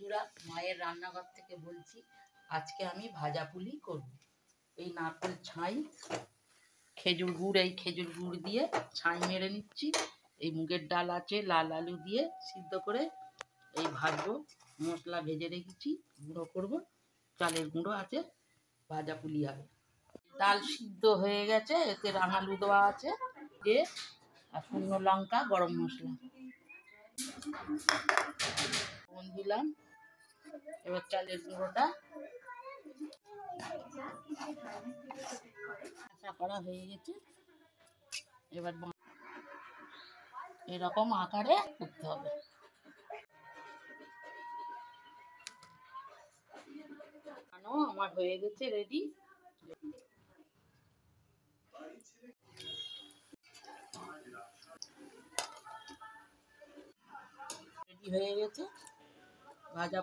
বন্ধুরা, মায়ের রান্নাঘর থেকে বলছি। আজকে আমি ভাজা পুলি করব। এই নারকেল ছাই, খেজুর গুড়, এই খেজুর গুড় দিয়ে ছাই মেরে নিচ্ছি। এই মুগের ডাল আছে, লাল আলু দিয়ে সিদ্ধ করে এই ভাজবো। মশলা ভেজে রেখেছি, গুঁড়ো করব। চালের গুঁড়ো আছে, ভাজা পুলি হবে। ডাল সিদ্ধ হয়ে গেছে, এতে রাঙালু দেওয়া আছে, দিয়ে আর শুকনো লঙ্কা, গরম মশলা দিলাম। এবার চালের গুঁড়োটা করা হয়ে গেছে। এবার এরকম আকারে করতে হবে। আমার হয়ে গেছে রেডি। রেডি হয়ে গেছে ভাজা